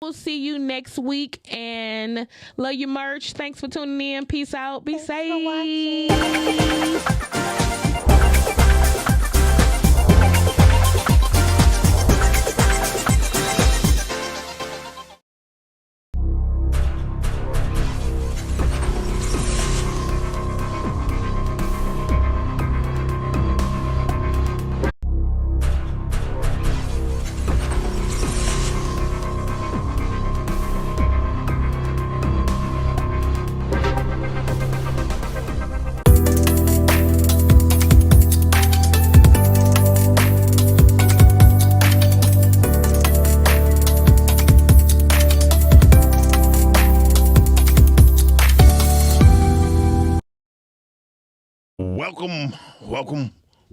We'll see you next week and love your merch. Thanks for tuning in. Peace out. Be safe.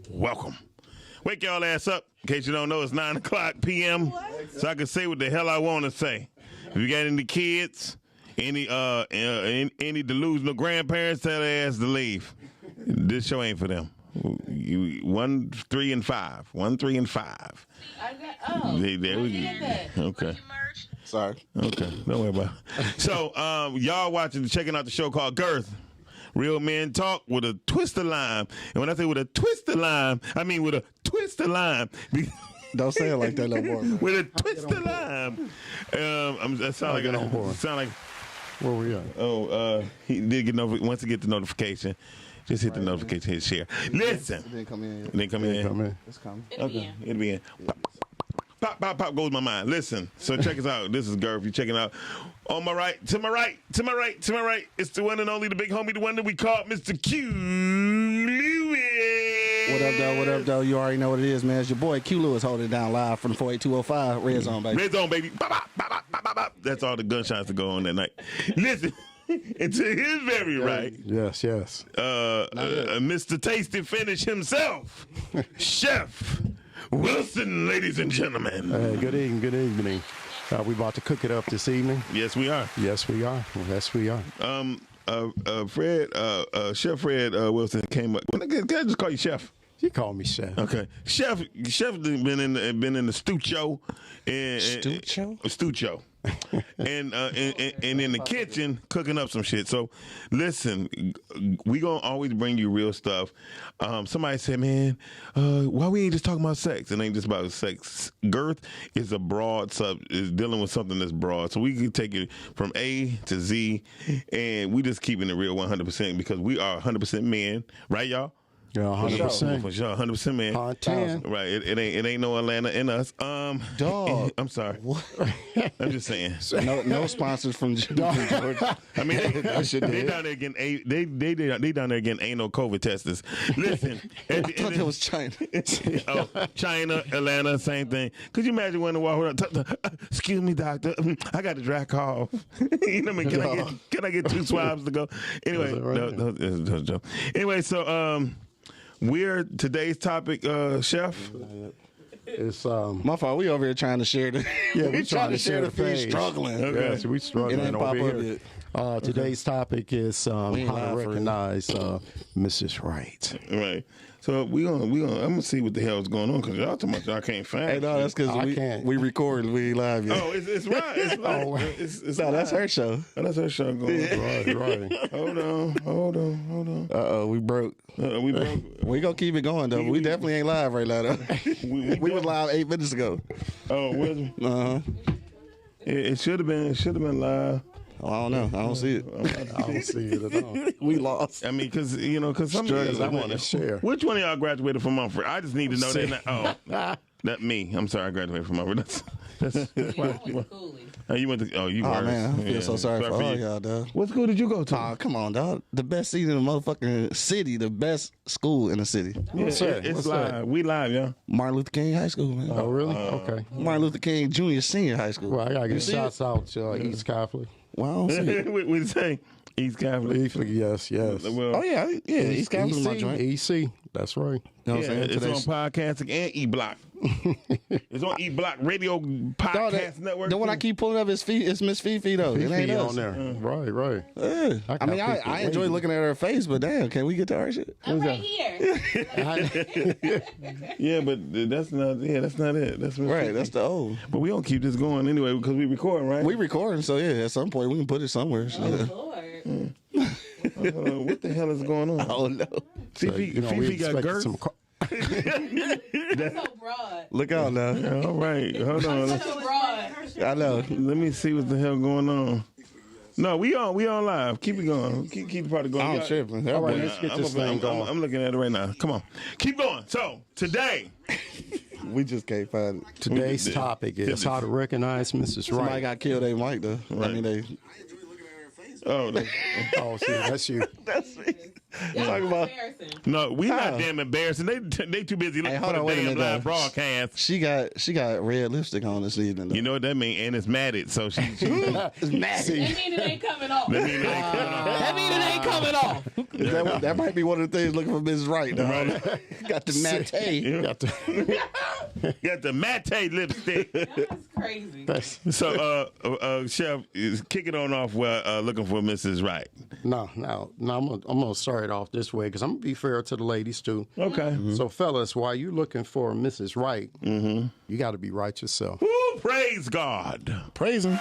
Welcome. Wake y'all ass up. In case you don't know, it's 9 o'clock p.m. So I can say what the hell I want to say. If you got any kids, any delusional grandparents, tell their ass to leave. This show ain't for them. 1, 3, and 5. 1, 3, and 5. There we go. Okay. Sorry. Okay. Don't worry about it. So, y'all checking out the show called Girth. Real men talk with a twist of lime. And when I say with a twist of lime, I mean with a twist of lime. Don't say it like that no more. With a twist of lime. That sound like where we at? He did get once he get the notification. Just hit the notification, hit share. Listen. It didn't come in yet. It didn't come in. It's coming. Okay. It'll be in. Pop goes my mind. Listen, so check us out. This is Girth. You're checking out. On my right, to my right. It's the one and only, the big homie, the one that we call Mr. Q Lewis. What up, though? You already know what it is, man. It's your boy Q Lewis holding it down live from 48205. Red Zone, baby. Red Zone, baby. That's all the gunshots that go on that night. Listen. And to his very right. Yes. Mr. Tasty Finish himself. Chef Wilson, ladies and gentlemen. Good evening. We about to cook it up this evening. Yes, we are. Chef Fred Wilson came up. Can I just call you Chef? You call me Chef. Okay. Chef been in the studio. Studio. and in the kitchen cooking up some shit. So listen, we gonna always bring you real stuff. Somebody said, man, why we ain't just talking about sex? It ain't just about sex. Girth is a broad is dealing with something that's broad. So we can take it from A to Z, and we just keeping it real 100% because we are 100% men, right, y'all? Yeah, 100%. For sure, 100% man. 10. Right, it ain't no Atlanta in us. Dog. I'm sorry. What? I'm just saying. No sponsors from Georgia. I mean, they down there getting they down there getting anal COVID testers. Listen, I thought that was China. China, Atlanta, same thing. Could you imagine when the walk around? Excuse me, doctor. I got a dry cough. You know what I mean? Can I get 2 swabs to go? Anyway, no. Anyway, so we're today's topic, Chef. It's my fault. We over here trying to share the. Yeah, we trying to share the feed. Struggling. Okay. Yes, we struggling. It ain't pop over here. Today's topic is how to recognize Mrs. Right. Right. So we gonna I'm gonna see what the hell is going on because y'all talking about y'all can't find. Hey, no, that's because we recording. We ain't live yet. Oh, it's right. It's right. It's no, that's her show. Oh, that's her show going on. Right. Hold on. We broke. We broke. We gonna keep it going though. We definitely ain't live right now though. we was live 8 minutes ago. Oh, was it? It should have been live. Oh, I don't know. I don't see it. I don't see it at all. We lost. I mean, because some of I want to share. Which one of y'all graduated from Mumford? I just need to know that. Not me. I'm sorry, I graduated from Mumford. That's why. You went to. Oh, you were. Oh man, I feel so sorry for all y'all, dog. What school did you go to? Oh, come on, dog. The best seat in the motherfucking city. The best school in the city. Yeah, it's live. We live, y'all. Martin Luther King High School, man. Oh, really? Okay. Martin Luther King Junior Senior High School. Well, I gotta get shouts out to East Catholic. Well, I don't see it. We say East Catholic. Yes. Well, East Catholic is my joint. EC. That's right. You know what I'm saying? It's on podcasting and E-Block. It's on E Block Radio Podcast Network. The one I keep pulling up is Miss Fifi though. It ain't us. on there. Right. Yeah. I mean, I enjoy looking at her face, but damn, can we get to our shit? I'm right here. Yeah, but that's not it. That's Right, that's the old. But we don't keep this going anyway because we recording, right? We recording, so yeah, at some point we can put it somewhere. So. Lord. What the hell is going on? Oh no. Fifi got Girth. That's so broad. Look out now. All right, hold on. So broad. I know. Let me see what the hell going on. No, we on live. Keep it going. Keep the party going. I'm tripping. All right, let's get this thing going. I'm looking at it right now. Come on. Keep going. So, today. We just can't find it. Today's topic is how to recognize Mrs. Somebody Right. got killed, they mic though. Right. I mean, they. Oh, Oh, see, that's you. That's me. Y'all Talking about. embarrassing. no, we not How? damn embarrassing. They too busy looking Hey, hold for on, the wait a damn minute, live though. broadcast. She got red lipstick on this evening. Though. You know what that means? And it's matted, so she It's mad. That mean it ain't coming off. that mean it ain't coming on. That mean it ain't coming off. That might be one of the things looking for Mrs. Right. Though. Right. Got the matte. Got to, Got the matte lipstick. That's crazy. So, Chef, kick it on off while looking for Mrs. Right. no, I'm gonna start it off this way because I'm gonna be fair to the ladies too. Okay. So, fellas, while you're looking for Mrs. Right, you got to be right yourself. Woo, praise God. Praise him.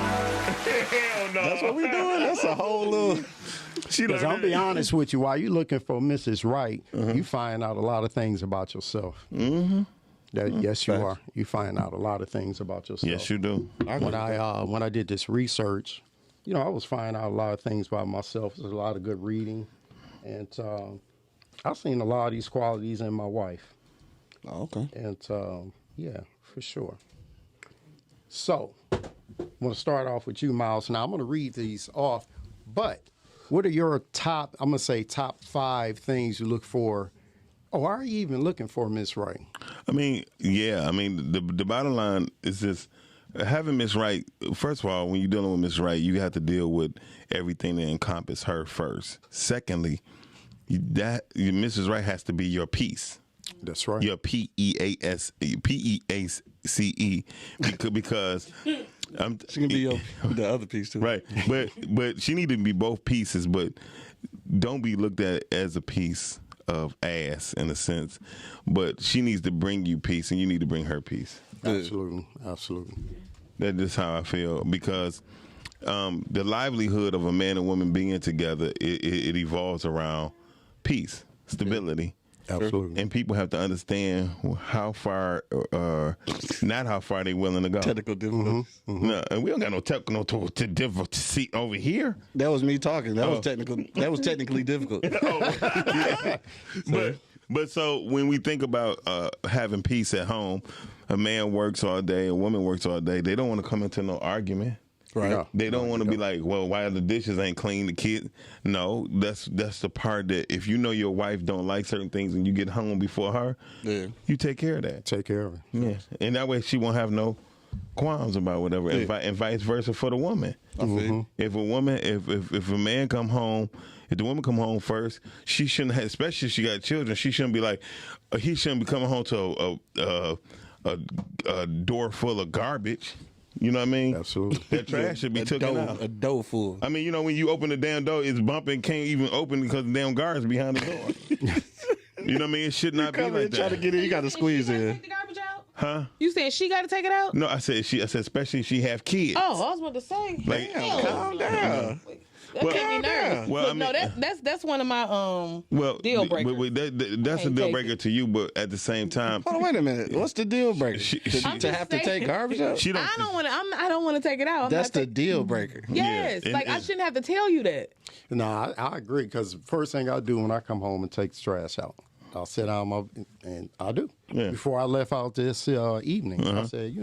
Hell no. That's what we doing. That's a whole little. Because I'll be honest with you, while you're looking for Mrs. Right, you find out a lot of things about yourself. Yes, you are. You find out a lot of things about yourself. Yes, you do. When I did this research, I was finding out a lot of things about myself. There's a lot of good reading, and I've seen a lot of these qualities in my wife. Oh, okay. And yeah, for sure. So, I'm going to start off with you, Miles. Now, I'm going to read these off, but what are your top 5 things you look for? Oh, are you even looking for Miss Right? I mean, yeah. I mean, the bottom line is this. Having Miss Right, first of all, when you're dealing with Miss Right, you have to deal with everything that encompass her first. Secondly, Mrs. Right has to be your peace. That's right. Your PEACE because She can be the other piece too. right, but she need to be both pieces, but don't be looked at as a piece of ass in a sense, but she needs to bring you peace and you need to bring her peace. Absolutely. That's just how I feel because the livelihood of a man and woman being together, it evolves around peace, stability. Absolutely. And people have to understand how far, not how far they willing to go. Technical difficulties. No, and we don't got no technical difficulty over here. That was me talking. That was technical. That was technically difficult. But so when we think about having peace at home, a man works all day, a woman works all day. They don't want to come into no argument. Right. Yeah. They don't want to be like, well, why the dishes ain't clean, the kid. No, that's the part that if you know your wife don't like certain things and you get home before her, you take care of that. Take care of it. Yeah, and that way she won't have no qualms about whatever, and vice versa for the woman. If a woman, if a man come home, if the woman come home first, she shouldn't have, especially if she got children, she shouldn't be like, he shouldn't be coming home to a door full of garbage. You know what I mean? Absolutely. That trash should be taken out. A dough full. I mean, when you open the damn door, it's bumping, can't even open because the damn guard's behind the door. You know what I mean? It should not be like Try to that. get in, you got to squeeze in. Take the garbage out? Huh? You said she got to take it out? No, I said especially if she have kids. Oh, I was about to say. Like, Calm down. That made me nervous. Well, Look, I mean- no, that's one of my deal breakers. That's a Can't deal take breaker it. to you, but at the same time, Hold on, wait a minute. What's the deal breaker? I'm To just have to saying. take garbage out? she don't. I don't want to take it out. I'm That's not the take- deal breaker. Yes, Yeah, like I and- shouldn't have to tell you that. No, I agree because first thing I do when I come home and take the trash out, I'll sit down and I do. Yeah. Before I left out this evening, I said,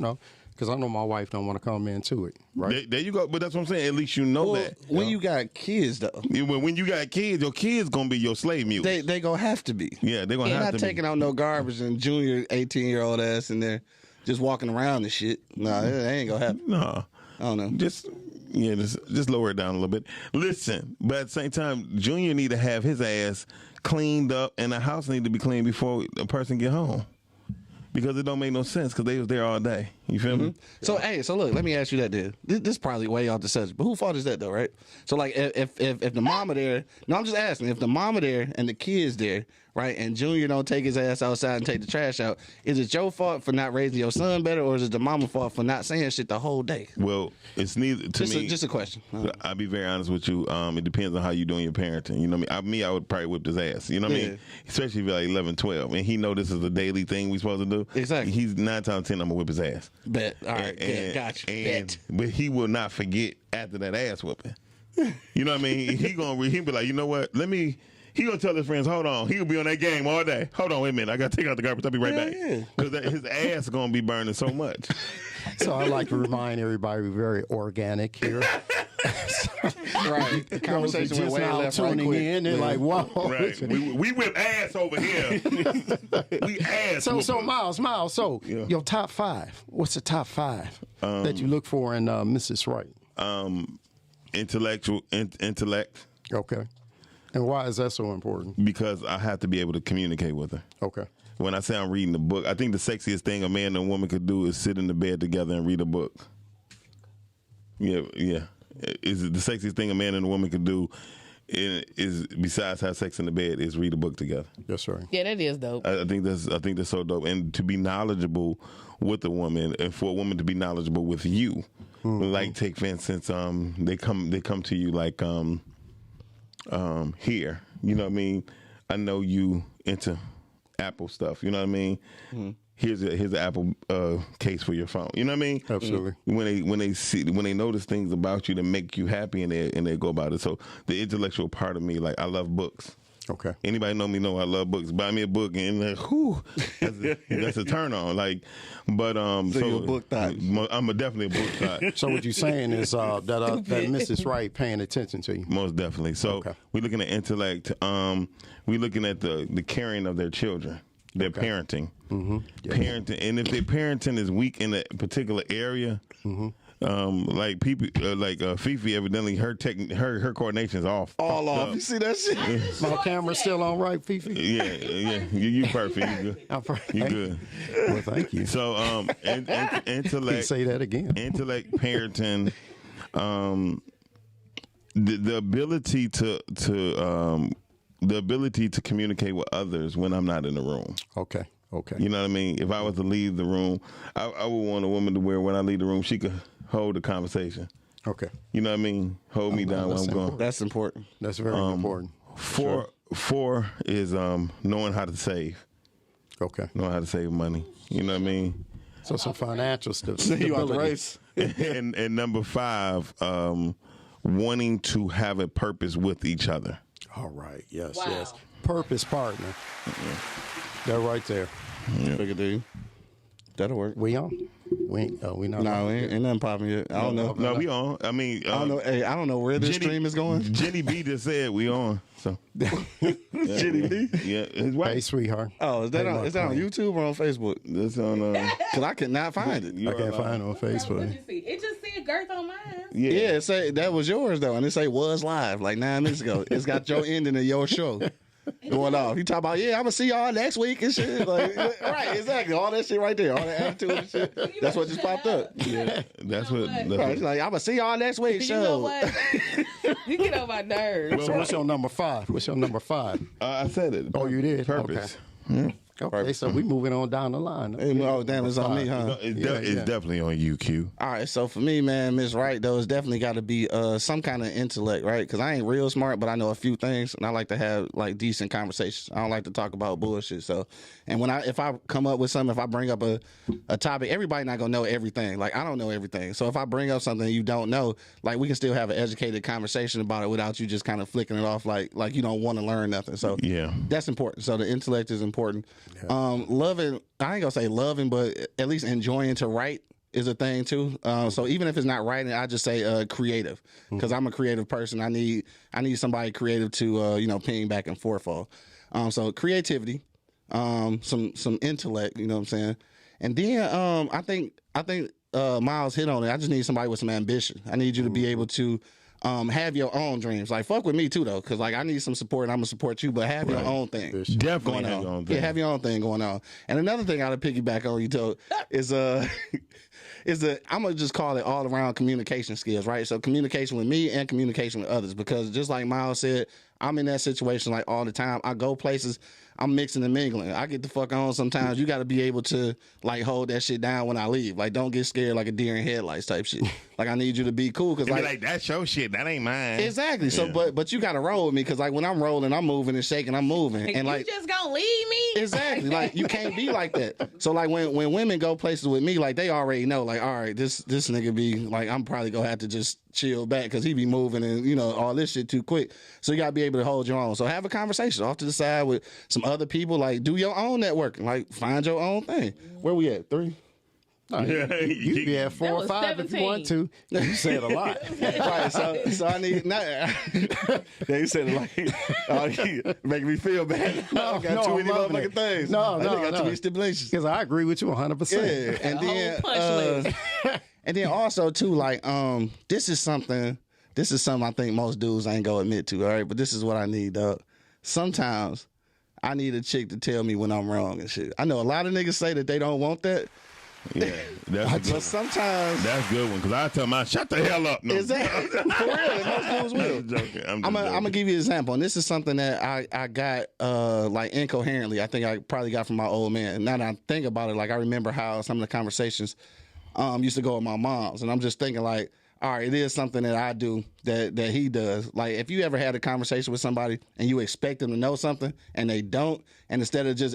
because I know my wife don't want to come into it, right? There you go. But that's what I'm saying. At least you know Well, that. when you got kids, though, When you got kids, your kids gonna be your slave mule. they gonna have to be. Yeah, they're gonna You're have not to taking be. out no garbage and junior 18-year-old ass in there just walking around and shit. Nah, that ain't gonna happen. No, I don't know. just lower it down a little bit. Listen, but at the same time, Junior need to have his ass cleaned up, and the house need to be clean before a person get home. because it don't make no sense because they was there all day. You feel me? So so look, let me ask you that, dude. This is probably way off the subject, but who fault is that though, right? So like if the mama there, no, I'm just asking, if the mama there and the kids there, right, and Junior don't take his ass outside and take the trash out, is it your fault for not raising your son better, or is it the mama fault for not saying shit the whole day? Well, it's neither to me. Just a question. I'll be very honest with you. It depends on how you doing your parenting. You know what I mean? I would probably whip his ass. You know what I mean? Especially if you're like 11, 12, and he know this is a daily thing we supposed to do. Exactly. He's 9 times out of 10, I'm gonna whip his ass. Bet. All right. Gotcha. Bet. But he will not forget after that ass whooping. You know what I mean? He'll be like, you know what? He gonna tell his friends, hold on. He'll be on that game all day. Hold on, wait a minute. I gotta take out the garbage. I'll be right back. Because his ass gonna be burning so much. So I like to remind everybody we're very organic here. Right. The conversation just went way now left right tuning quick. in. They're like, wow. Right. We whip ass over here. We ass. So whoopers. Miles. So your top 5. What's the top 5 that you look for in Mrs. Wright? Intellect. Okay. And why is that so important? Because I have to be able to communicate with her. Okay. When I say I'm reading the book, I think the sexiest thing a man and a woman could do is sit in the bed together and read a book. Yeah. Is the sexiest thing a man and a woman could do is besides have sex in the bed is read a book together. Yes, sir. Yeah, that is dope. I think that's so dope, and to be knowledgeable with a woman, and for a woman to be knowledgeable with you, like take for instance, they come to you like here, you know what I mean? I know you into Apple stuff, you know what I mean? Here's an Apple case for your phone. You know what I mean? Absolutely. When they notice things about you that make you happy and they go about it. So the intellectual part of me, like I love books. Okay. Anybody know me know I love books. Buy me a book and like, whew, that's a turn on. Like, but So you're a book thot. I'm definitely a book thot. So what you're saying is that Mrs. Wright paying attention to you. Most definitely. So we're looking at intellect. We're looking at the caring of their children. Their parenting. Parenting, and if their parenting is weak in a particular area, like people, Fifi, evidently her coordination is off. All off. You see that shit? My camera's still on, right, Fifi? Yeah. You perfect. You good. I'm perfect. You good. Well, thank you. So, intellect. Can you say that again? Intellect, parenting, the ability to communicate with others when I'm not in the room. Okay. You know what I mean? If I was to leave the room, I would want a woman to where when I leave the room, she could hold the conversation. Okay. You know what I mean? Hold me down when I'm going. That's important. That's very important. Four is knowing how to save. Okay. Knowing how to save money. You know what I mean? So some financial You out the race. and number 5, wanting to have a purpose with each other. All right. Yes. Wow. Yes. Purpose partner. That right there. Look at dude. That'll work. We on? We not. No, ain't nothing popping yet. I don't know. No, we on. I mean, I don't know. Hey, I don't know where this stream is going. Jenny B just said we on. So Jenny B. Yeah, his wife. Hey, sweethart. Oh, is that on YouTube or on Facebook? That's on. Because I could not find it. I can't find it on Facebook. It just said Girth on mine. Yeah, it say that was yours though, and it say was live like 9 minutes ago. It's got your ending of your show going off. You talk about I'm gonna see y'all next week and shit. Like, right, exactly. All that shit right there, all that attitude and shit. That's what just popped up. Yeah, that's what. Right, it's like I'm gonna see y'all next week. You know what? You get on my nerves. So what's your number 5? I said it. Oh, you did? Purpose. Okay, so we moving on down the line. Hey, oh, damn, it's on me, huh? It's definitely on you, Q. All right, so for me, man, Miss Wright, though, it's definitely got to be some kind of intellect, right? Because I ain't real smart, but I know a few things, and I like to have, like, decent conversations. I don't like to talk about bullshit, so. And if I come up with something, if I bring up a topic, everybody not going to know everything. Like, I don't know everything. So if I bring up something you don't know, like, we can still have an educated conversation about it without you just kind of flicking it off like you don't want to learn nothing. So yeah, that's important. So the intellect is important. Yeah. Loving, I ain't gonna say loving, but at least enjoying to write is a thing too. So even if it's not writing, I just say creative, because I'm a creative person. I need somebody creative to ping back and forth on. So creativity, some intellect, you know what I'm saying, and then I think Miles hit on it. I just need somebody with some ambition. I need you to be able to have your own dreams. Like, fuck with me too, though, because like I need some support and I'm gonna support you, but have your own thing. Definitely going have on. your own thing. Yeah, have your own thing going on. And another thing I'll piggyback on you told is I'm gonna just call it all around communication skills, right? So communication with me and communication with others, because just like Miles said, I'm in that situation like all the time. I go places, I'm mixing and mingling. I get the fuck on sometimes. You got to be able to like hold that shit down when I leave. Like, don't get scared like a deer in headlights type shit. Like, I need you to be cool because like that's your shit. That ain't mine. Exactly. So, but you got to roll with me because like when I'm rolling, I'm moving and shaking, I'm moving, and like you just gonna leave me? Exactly. Like, you can't be like that. So like when women go places with me, like they already know, like, all right, this nigga be like, I'm probably gonna have to just chill back because he be moving and all this shit too quick. So you gotta be able to hold your own. So have a conversation off to the side with some other people. Like, do your own networking. Like, find your own thing. Where we at? 3? No, you be at 4 or 5 if you want to. You said a lot. Right. So I need not. Yeah, you said it like making me feel bad. I got too many motherfucking things. No, I got too many stipulations. Because I agree with you 100%. Yeah, and then and then also too, like, this is something I think most dudes ain't gonna admit to, all right? But this is what I need, dog. Sometimes I need a chick to tell me when I'm wrong and shit. I know a lot of niggas say that they don't want that. Yeah, but sometimes that's a good one because I tell my shut the hell up. No. Exactly. For real, most dudes will. I'm joking. I'm gonna give you an example, and this is something that I got like incoherently. I think I probably got from my old man. Now that I think about it, like I remember how some of the conversations used to go with my mom's, and I'm just thinking like, all right, it is something that I do that he does. Like, if you ever had a conversation with somebody and you expect them to know something and they don't, and instead of just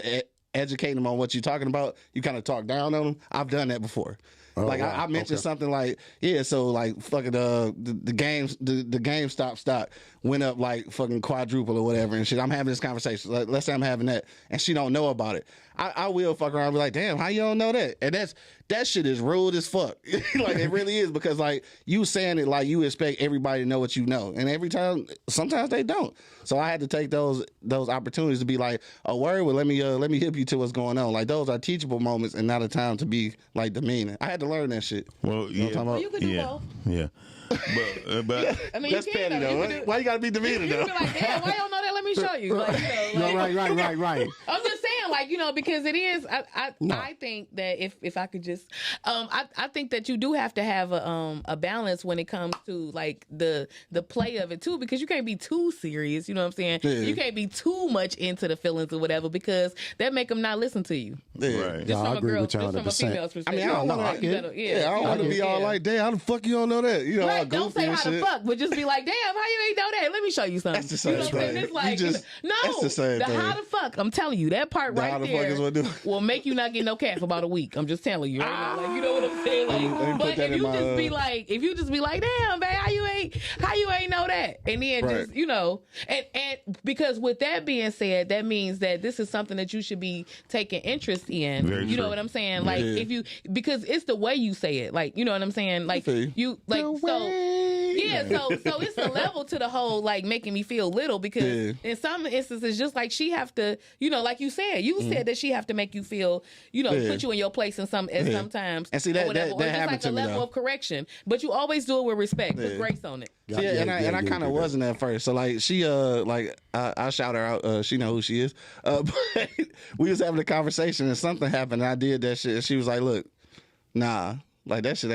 educating them on what you're talking about, you kind of talk down on them. I've done that before. Oh, like, wow. I mentioned something like, yeah, so like fucking the GameStop stock went up like fucking quadruple or whatever and shit. I'm having this conversation. Like, let's say I'm having that and she don't know about it. I will fuck around and be like, damn, how you don't know that? And that shit is rude as fuck. Like, it really is, because like you saying it like you expect everybody to know what you know. And sometimes they don't. So I had to take those opportunities to be like, oh, word, well, let me hip you to what's going on. Like, those are teachable moments and not a time to be like demeaning. I had to learn that shit. Well, yeah. You could do both. Yeah. But I mean, that's petty though. Why you gotta be demeaning though? You be like, damn, why you don't know that? Let me show you. Like, Right. I'm just saying, like, because it is. I think that if I could just, I think that you do have to have a balance when it comes to like the play of it too, because you can't be too serious. You know what I'm saying? Yeah. You can't be too much into the feelings or whatever, because that make them not listen to you. Yeah. Right. Just from I a agree girl, with you just from a female's perspective. I mean, I don't want I don't want to be all like, damn, how the fuck you don't know that? Right, don't say how the fuck, but just be like, damn, how you ain't know that? Let me show you something. That's the same thing. It's like, no, that's the same thing. How the fuck? I'm telling you, that part right there will make you not get no cat for about a week. I'm just telling you. Right? Like, you know what I'm saying? Like, but if you just be like, damn, babe, how you ain't know that? And then just, and because with that being said, that means that this is something that you should be taking interest in. Very you know true. what I'm saying? Like, because it's the way you say it. Like, you know what I'm saying? Like, you like so it's a level to the whole like making me feel little, because in some instances, just like she have to, like you said that she have to make you feel, put you in your place sometimes, and see that or just happened like to a me, level of correction, but you always do it with respect, with grace on it. And I kind of wasn't at first. So like she I shout her out. She know who she is. But we was having a conversation and something happened. And I did that shit. And she was like, "Look, nah, like that shit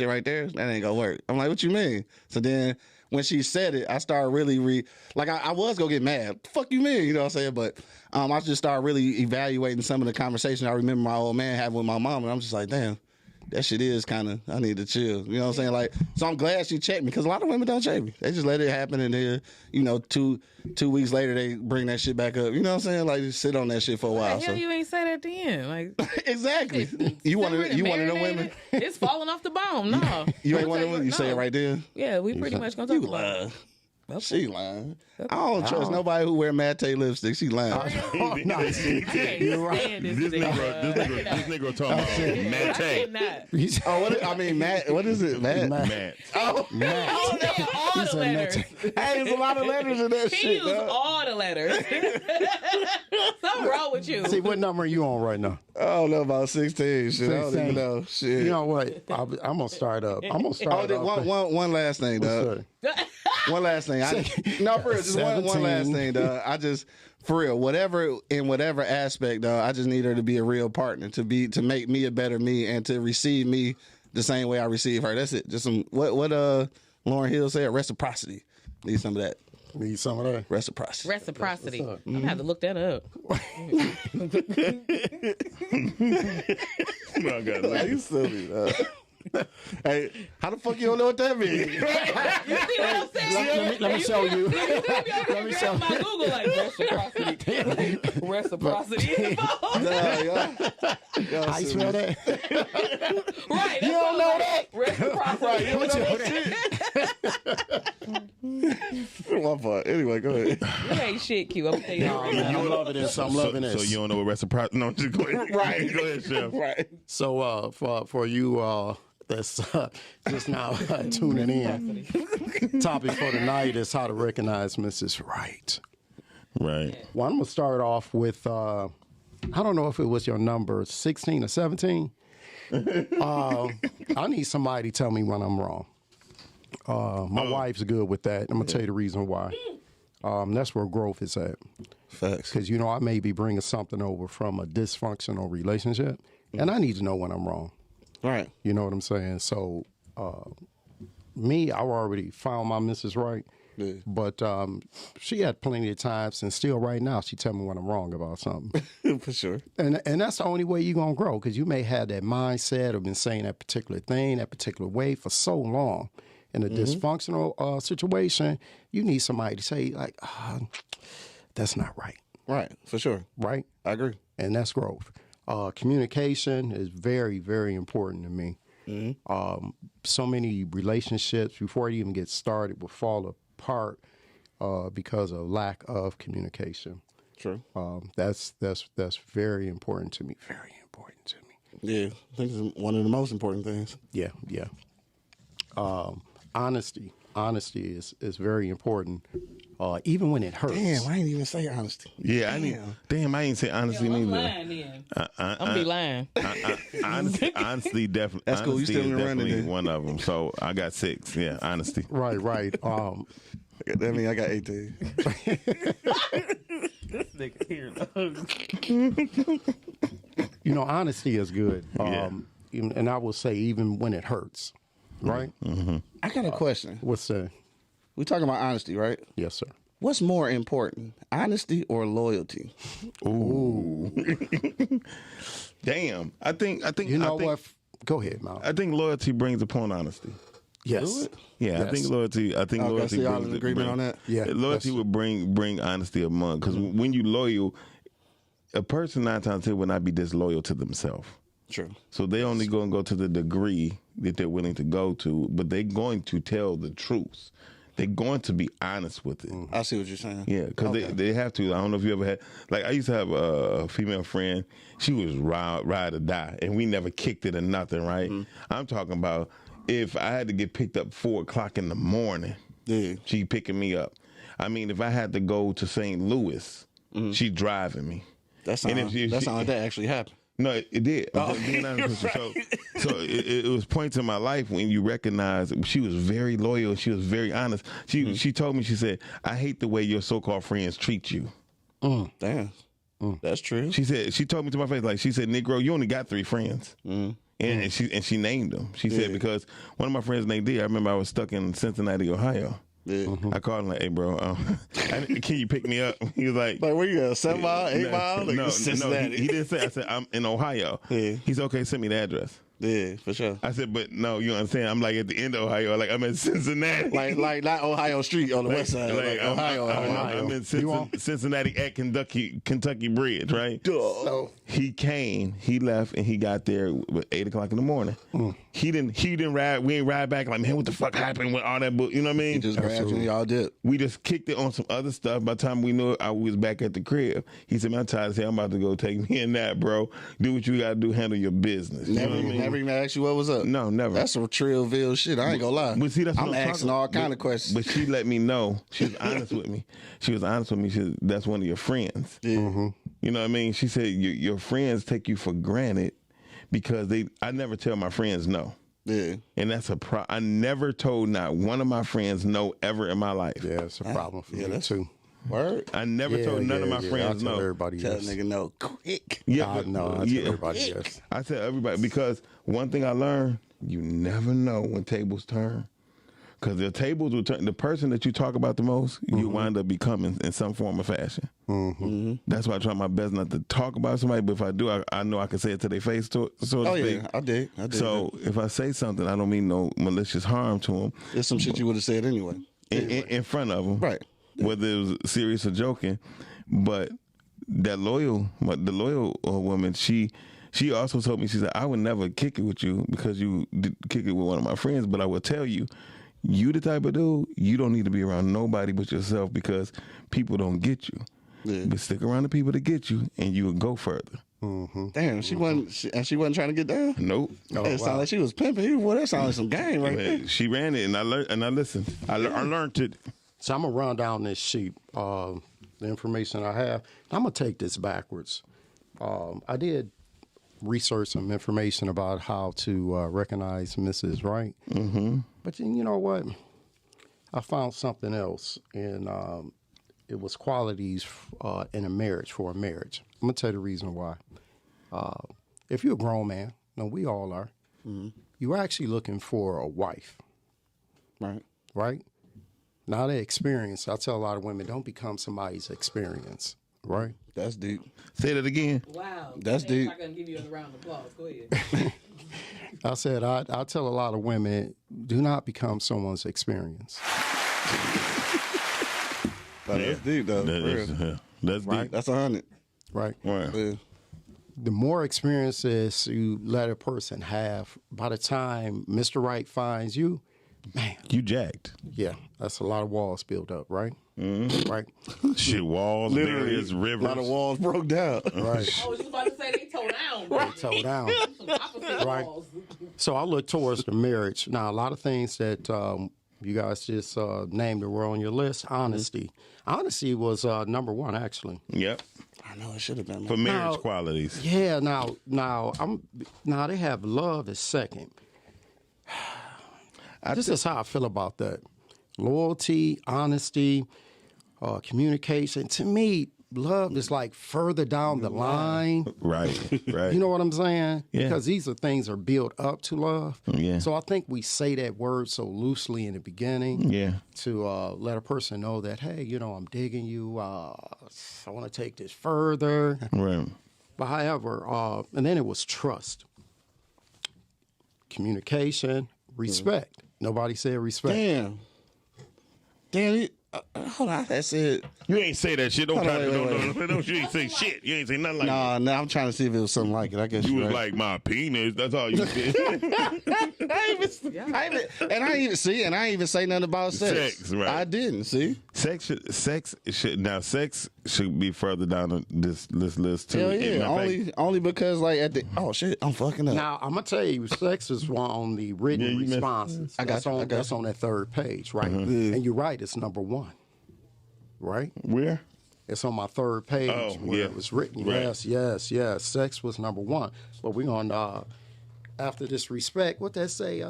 right there, that ain't gonna work." I'm like, "What you mean?" So then when she said it, I started really I was gonna get mad. Fuck you mean? You know what I'm saying? But I just started really evaluating some of the conversations I remember my old man having with my mom, and I'm just like, damn. That shit is kind of, I need to chill. You know what I'm saying? Like, so I'm glad she checked me, because a lot of women don't check me. They just let it happen, and then, 2 weeks later, they bring that shit back up. You know what I'm saying? Like, just sit on that shit for a while. Hell, you ain't say that at the end. Like, exactly. You one of them women? It's falling off the bone. No. You ain't one of them women? You say it right there? Yeah, we pretty much gonna talk about it. Okay. She lying. I don't trust nobody who wear matte lipstick. She lying. You're right. This nigga talking about matte. Matt. What is it? Matt. Oh, Matt. All the letters. Hey, there's a lot of letters in that shit. He used all the letters. Something wrong with you. See, what number are you on right now? I don't know, about 16. Shit, I don't even know. Shit. You know what? I'm gonna start up. One last thing, dog. One last thing. No, for real, just one last thing, dog. I just, for real, whatever aspect, dog, I just need her to be a real partner, to make me a better me, and to receive me the same way I receive her. That's it. Just some what Lauryn Hill said, reciprocity. Need some of that. Need some of that. Reciprocity. I'm gonna have to look that up. Oh, God, you silly. Hey, how the fuck you don't know what that means? You see what I'm saying? Let me show you. Let me show my Google like reciprocity. How you spell that? Right. You don't know that? Reciprocity. Right, you don't know that shit. My fault. Anyway, go ahead. You ain't shit, Q. I'm gonna tell you that right now. I'm loving this. I'm loving this. So you don't know what reciprocity? No, just go ahead. Right. Go ahead, Chef. Right. So for you that's just now tuning in, topic for tonight is how to recognize Mrs. Right. Right. Well, I'm gonna start off with I don't know if it was your number 16 or 17. I need somebody to tell me when I'm wrong. My wife's good with that. I'm gonna tell you the reason why. That's where growth is at. Facts. Because I may be bringing something over from a dysfunctional relationship, and I need to know when I'm wrong. Right. You know what I'm saying? So, I already found my Mrs. Right, but she had plenty of times, and still right now, she tell me when I'm wrong about something. For sure. And that's the only way you're going to grow, because you may have that mindset of been saying that particular thing, that particular way for so long. In a dysfunctional situation, you need somebody to say, like, that's not right. Right, for sure. Right? I agree. And that's growth. Communication is very, very important to me. So many relationships, before it even gets started, will fall apart because of lack of communication. True. That's very important to me. Very important to me. Yeah, I think it's one of the most important things. Yeah. Honesty is very important, even when it hurts. Damn, I didn't even say honesty. Yeah, I ain't say honesty I'm neither. lying then. I'm gonna be lying. Honesty, definitely. That's cool. You Honesty still is in the running definitely then. one of them. So I got 6. Yeah, honesty. Right. That means I got 18. This nigga here. Honesty is good. And I will say, even when it hurts, right? Mm-hmm. I got a question. What's that? We talking about honesty, right? Yes, sir. What's more important, honesty or loyalty? Ooh. Damn. I think. What? Go ahead, Mal. I think loyalty brings upon honesty. Yes. Yeah, Yes. I think loyalty. So y'all in agreement on that? Yeah. Loyalty would bring honesty among, because when you loyal, a person 9 times 10 would not be disloyal to themselves. True. So they only going to go to the degree that they're willing to go to, but they're going to tell the truth. They're going to be honest with it. I see what you're saying. Yeah, because they have to. I don't know if you ever had, like, I used to have a female friend. She was ride or die, and we never kicked it or nothing, right? I'm talking about if I had to get picked up 4 o'clock in the morning, she picking me up. I mean, if I had to go to St. Louis, she driving me. That sounds like that actually happened. No, it did. Being honest with you. So it was points in my life when you recognize she was very loyal. She was very honest. She told me, she said, "I hate the way your so-called friends treat you." Damn. That's true. She told me to my face, like, she said, "Negro, you only got 3 friends." And she named them. She said, because one of my friends named D, I remember I was stuck in Cincinnati, Ohio. Yeah. I called him like, "Hey, bro, can you pick me up?" He was like, where you at? 7 mile, 8 mile? Like, no, Cincinnati. he didn't say. I said, "I'm in Ohio." Yeah. He's okay. Send me the address. Yeah, for sure. I said, "But no, you understand? I'm like at the end of Ohio. Like I'm in Cincinnati. Like not Ohio Street on the west side. Like Ohio. I'm in Cincinnati at Kentucky Bridge, right?" So he came, he left, and he got there at 8 o'clock in the morning. He didn't ride. We ain't ride back. Like, man, what the fuck happened with all that book? You know what I mean? he just grabbed you and y'all did. We just kicked it on some other stuff. By the time we knew it, I was back at the crib. He said, "Man, I'm tired of saying I'm about to go take me a nap, bro. Do what you got to do. Handle your business." You know what I mean? Never even asked you what was up. No, never. That's some Trillville shit. I ain't gonna lie. But see, that's what I'm asking all kind of questions. But she let me know. She was honest with me. She said, "That's one of your friends." Yeah. You know what I mean? She said, your friends take you for granted because I never tell my friends no. Yeah. And that's I never told not one of my friends no ever in my life. Yeah, it's a problem for me too. Word. I never told none of my friends I tell no. everybody Tell yes. a nigga no quick. Yeah, I tell everybody yes. I tell everybody because one thing I learned, you never know when tables turn. Because the tables will turn. The person that you talk about the most, you wind up becoming in some form or fashion. That's why I try my best not to talk about somebody, but if I do, I know I can say it to their face, so to speak. Yeah, I did. So if I say something, I don't mean no malicious harm to them. There's some shit you would have said anyway. In front of them. Right. Whether it was serious or joking. But the loyal woman, she also told me, she said, I would never kick it with you because you did kick it with one of my friends, but I will tell you, you the type of dude, you don't need to be around nobody but yourself because people don't get you. Yeah. But stick around the people that get you and you will go further. Damn, she wasn't trying to get down? Nope. It sounded like she was pimping. Well, that sounded like some game right there. She ran it and I listened. I learned it. So I'm gonna run down this sheet, the information I have. I'm gonna take this backwards. I did research some information about how to recognize Mrs. Right. But you know what? I found something else, and it was qualities in a marriage, for a marriage. I'm going to tell you the reason why. If you're a grown man, no, we all are, you're actually looking for a wife. Right? Not an experience. I tell a lot of women, don't become somebody's experience. Right? That's deep. Say that again. Wow. That's deep. I'm not going to give you a round of applause. Go ahead. I said, I tell a lot of women, do not become someone's experience. That's deep, though. That's deep. That's 100. Right? Right. Yeah. The more experiences you let a person have, by the time Mr. Right finds you, man, You jacked. yeah, that's a lot of walls built up, right? Right? Shit, walls, barriers, A rivers. lot of walls broke down. Right. I was just about to say they toe down. They toe down. Some opposite Right. walls. So I look towards the marriage. Now, a lot of things that you guys just named that were on your list, honesty. Honesty was number one, actually. Yep. I know it should have been. For marriage Now- qualities. Yeah, now they have love as second. This is how I feel about that. Loyalty, honesty, communication. To me, love is like further down the line. Right. Right. You know what I'm saying? Yeah. Because these are things that are built up to love. Yeah. So I think we say that word so loosely in the beginning. Yeah. To let a person know that, hey, you know, I'm digging you. I want to take this further. Right. But however, and then it was trust, communication, respect. Nobody said respect. Damn. Hold on. I said. You ain't say that shit. Don't Hold on, try to. wait, No, you ain't say shit. You ain't say nothing like that. No, I'm trying to see if it was something like it. I guess You was right. like my penis. That's all you said. I ain't even say nothing about sex. Sex, right. I didn't see. sex should be further down this list too. Hell And yeah. matter of fact, Only because like at the shit, I'm fucking up. Now I'm gonna tell you, sex is one on the written Yeah, you missed- responses. That's on that third page, right? And you're right. It's number one, right? where? It's on my third page where yeah. it was written. Right. Yes. Sex was number one. But we're gonna after this respect. What that say?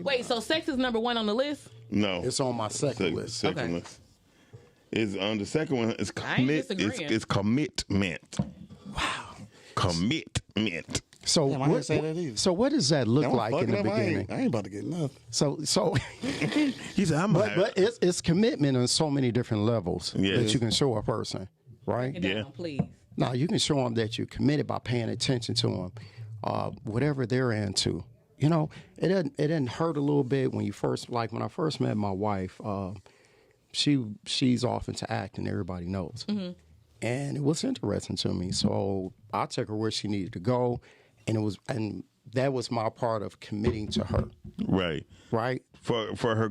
Wait, so sex is number one on the list? No, It's on my second list. Second Okay. list. Is on the second one. It's I ain't disagreeing. It's commitment. Wow. Commitment. So Damn, I didn't say that either. So what does that look Am I like in fucking the up? beginning? I ain't about to get nothing. So He said, "I'm." but it's commitment on so many different levels Yes. that you can show a person, right? Get down, Yeah. please. Now you can show them that you're committed by paying attention to them, whatever they're into. You know, it didn't hurt a little bit when when I first met my wife. She's off into acting. Everybody knows, and it was interesting to me. So I took her where she needed to go, and that was my part of committing to her. Right. Right? For her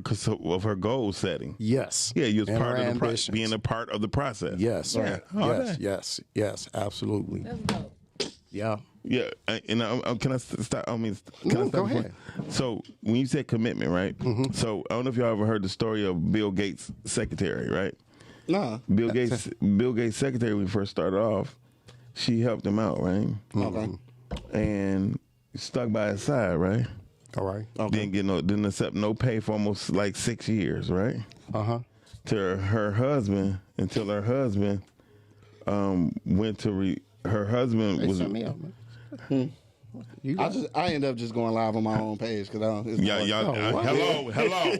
goal setting. Yes. Yeah, you was And part her of the ambitions. being a part of the process. Yes. Right. All day. Yes. Absolutely. That's dope. Yeah. Yeah, and can I start? I mean, can I No, start go before- ahead. So when you said commitment, right? So I don't know if y'all ever heard the story of Bill Gates' secretary, right? Nah. Bill Gates' secretary when he first started off, she helped him out, right? Okay. And stuck by his side, right? All right. Okay. Didn't accept no pay for almost like 6 years, right? To her husband until her husband went to her husband was. Send me out, man. I end up just going live on my own page because I don't.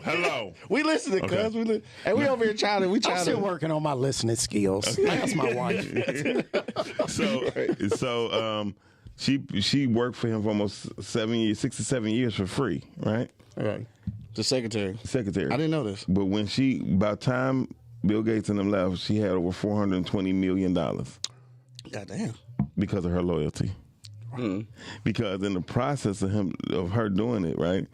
Hello. We listen to cuz and we over here trying to. I'm still working on my listening skills. That's my wife. So she worked for him for almost 6 to 7 years for free, right? Right. The secretary. I didn't know this. But by the time Bill Gates and them left, she had over $420 million. Goddamn. Because of her loyalty. Because in the process of her doing it, right,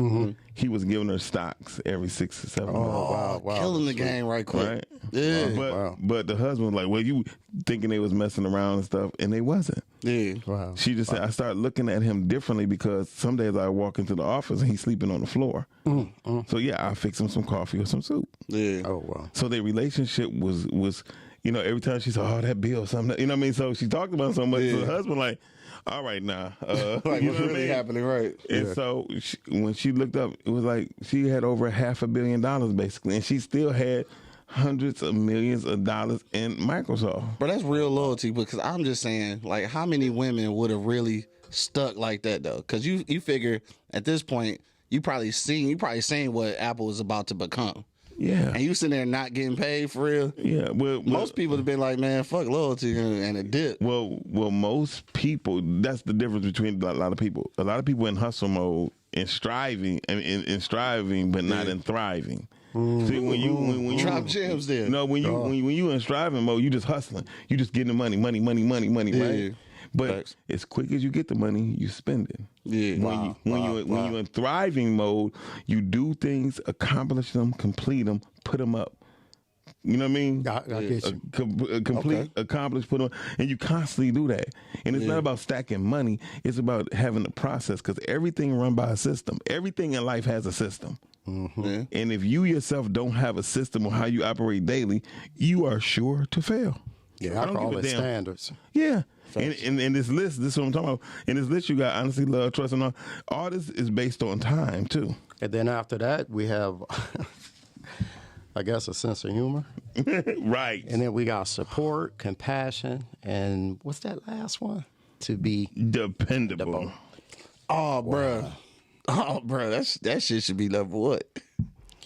he was giving her stocks every 6 to 7 months. Wow. Killing the game right quick. Right? Yeah. But the husband was like, well, you thinking they was messing around and stuff, and they wasn't. Yeah. Wow. She just said, I started looking at him differently because some days I walk into the office and he's sleeping on the floor. So yeah, I fix him some coffee or some soup. Yeah. Oh, wow. So their relationship was every time she said, oh, that bill, something, you know what I mean? So she talked about so much. So the husband like, all right now. Like what's really happening, right? And so when she looked up, it was like she had over $500 million basically, and she still had hundreds of millions of dollars in Microsoft. But that's real loyalty because I'm just saying, like, how many women would have really stuck like that though? Because you figure at this point, you probably seen what Apple is about to become. Yeah. And you sitting there not getting paid for real. Yeah. Well, most people have been like, man, fuck loyalty and a dip. Well, most people, that's the difference between a lot of people. A lot of people in hustle mode and striving, in striving, but not in thriving. See, when you drop gems there. No, when you in striving mode, you just hustling. You just getting the money, right? But as quick as you get the money, you spend it. Yeah. When you're in thriving mode, you do things, accomplish them, complete them, put them up. You know what I mean? I get you. Complete, accomplish, put them, and you constantly do that. And it's not about stacking money; it's about having a process. Because everything run by a system. Everything in life has a system. And if you yourself don't have a system on how you operate daily, you are sure to fail. Yeah, I call it standards. Yeah. In this list, this is what I'm talking about. In this list, you got honesty, love, trust, and all this is based on time, too. And then after that, we have, I guess, a sense of humor. Right. And then we got support, compassion, and what's that last one? To be dependable. Oh, bro. Oh, bro. That shit should be level what?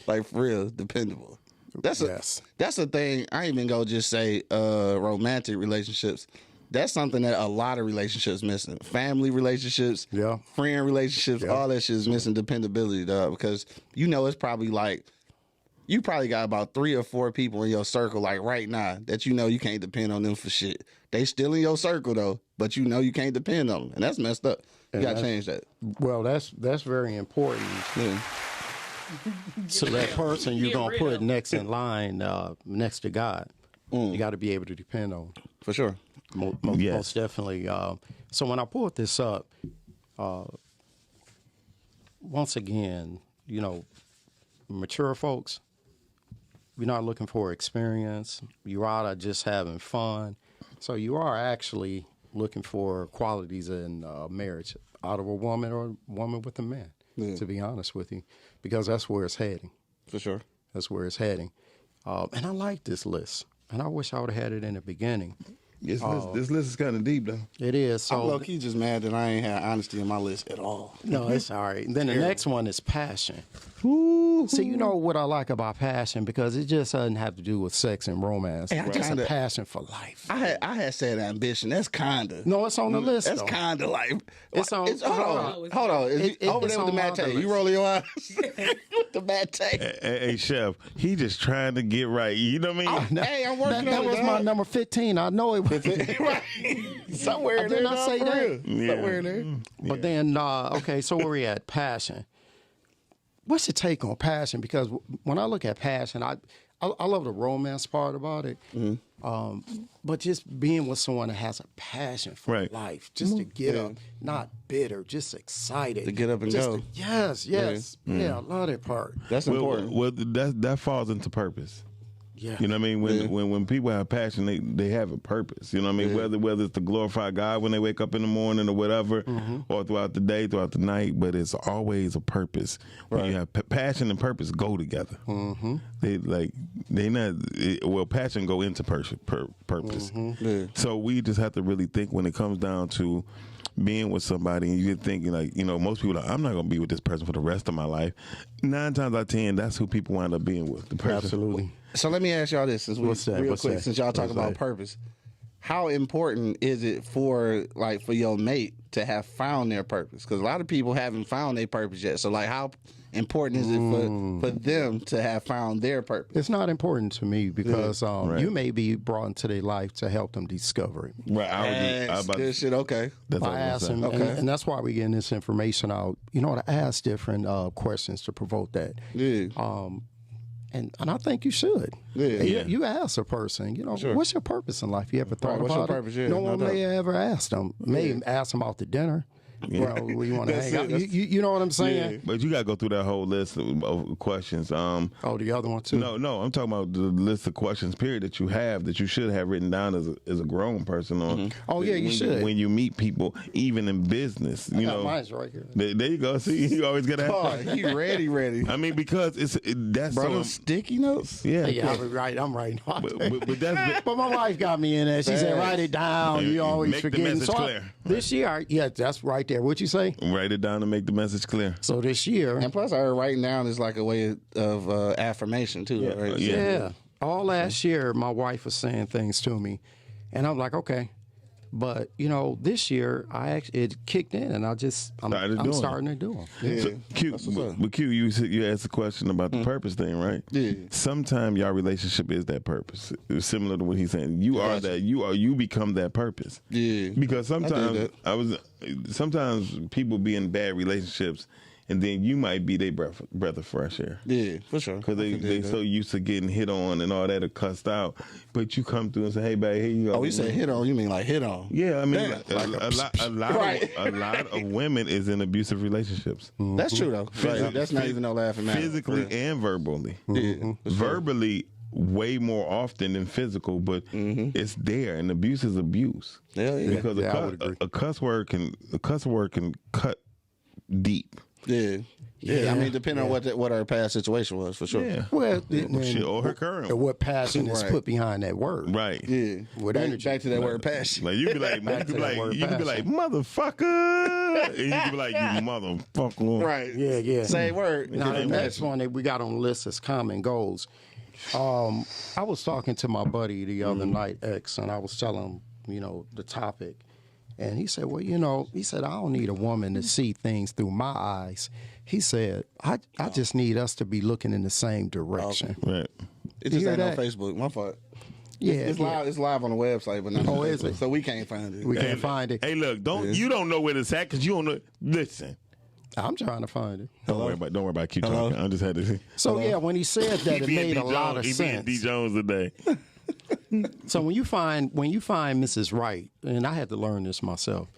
Like, for real, dependable. That's a thing. I ain't even go just say romantic relationships. That's something that a lot of relationships missing. Family relationships, friend relationships, all that shit is missing dependability, dog. Because it's probably like you probably got about 3 or 4 people in your circle, like right now, that you can't depend on them for shit. They still in your circle though, but you can't depend on them, and that's messed up. You gotta change that. Well, that's very important. Yeah. So that person you're gonna put next in line, next to God, you got to be able to depend on. For sure. Most definitely. So when I pulled this up, once again, mature folks, you're not looking for experience. You're out just having fun. So you are actually looking for qualities in marriage out of a woman or a woman with a man, to be honest with you, because that's where it's heading. For sure. That's where it's heading. And I like this list. And I wish I would have had it in the beginning. This list is kind of deep, though. It is. So I'm low-key just mad that I ain't had honesty in my list at all. No, it's all right. And then the next one is passion. Ooh. See, you know what I like about passion, because it just doesn't have to do with sex and romance. Hey, it's a passion for life. I had said ambition. That's kinda. No, it's on the list. That's kinda like. It's on. Hold on. Is over there with the mate? You rolling your eyes with the mate? Hey, Chef, he just trying to get right. You know what I mean? Hey, I'm working on it. That was my number 15. I know it was. Right. Somewhere in there. Didn't I say that? Yeah. Somewhere in there. But then, okay, so where we at? Passion. What's your take on passion? Because when I look at passion, I love the romance part about it. But just being with someone that has a passion for life, just to get up, not bitter, just excited. To get up and go. Yes. Yeah, I love that part. That's important. Well, that falls into purpose. Yeah. You know what I mean? When people have passion, they have a purpose. You know what I mean? Whether it's to glorify God when they wake up in the morning or whatever, or throughout the day, throughout the night, but it's always a purpose. When you have passion and purpose go together. Passion go into purpose. So we just have to really think when it comes down to being with somebody, and you're thinking like, most people are like, I'm not going to be with this person for the rest of my life. 9 times out of 10, that's who people wind up being with. The person. Absolutely. So let me ask y'all this, since since y'all talk about purpose. How important is it for your mate to have found their purpose? Because a lot of people haven't found their purpose yet. So how important is it for them to have found their purpose? It's not important to me because you may be brought into their life to help them discover it. Right. Good shit. Okay. That's I ask them, and that's why we're getting this information out. To ask different questions to provoke that. Yeah. And I think you should. Yeah. You ask a person, what's your purpose in life? You ever thought what's about your purpose? it? Yeah, no one may ever ask them. May ask them out to dinner. Where you want to hang out. You know what I'm saying? Yeah. But you got to go through that whole list of questions. The other one too? No, I'm talking about the list of questions, period, that you have, that you should have written down as a grown person on. Oh, yeah, you should. When you meet people, even in business. Mine's right here. There you go. See, you always got to have. Oh, he ready. I mean, because that's Bro, sticky notes? Yeah. I'm writing. But my wife got me in there. She said, write it down. You always make forget. the message clear. This year, that's right there. What'd you say? Write it down to make the message clear. So this year. And plus, I heard writing down is like a way of affirmation, too. Right? Yeah. All last year, my wife was saying things to me. And I'm like, okay. But, this year, it kicked in, and I'm starting to do them. Yeah. So, Q, you asked a question about the purpose thing, right? Yeah. Sometimes your relationship is that purpose. It's similar to what he's saying. You become that purpose. Yeah. Because sometimes sometimes people be in bad relationships, and then you might be their breath of fresh air. Yeah, for sure. Because they so used to getting hit on and all that or cussed out. But you come through and say, hey, babe, here you go. Oh, you say hit on, you mean like hit on? Yeah, I mean, a lot of women is in abusive relationships. That's true, though. That's not even no laughing matter. Physically and verbally. Yeah. Verbally, way more often than physical, but it's there, and abuse is abuse. Yeah. Because a cuss word can cut deep. Yeah. I mean, depending on what her past situation was, for sure. Yeah. Well, or her current. Or what passion is put behind that word. Right. Yeah. With energy. Back to that word passion. Like you can be like motherfucker, and you can be like you motherfucker. Right. Yeah. Same word. Now the next one that we got on the list is common goals. I was talking to my buddy the other night, X, and I was telling him, the topic. And he said, well, I don't need a woman to see things through my eyes. He said, I just need us to be looking in the same direction. Okay. Right. It just ain't on Facebook. My fault. Yeah, it's live. It's live on the website, but not. Is it? So we can't find it. We can't find it. Hey, look, you don't know where it's at because you don't know. Listen. I'm trying to find it. Don't worry about keep talking. I just had to see. So when he said that, it made a lot of sense. D Jones today. So when you find Mrs. Right, and I had to learn this myself,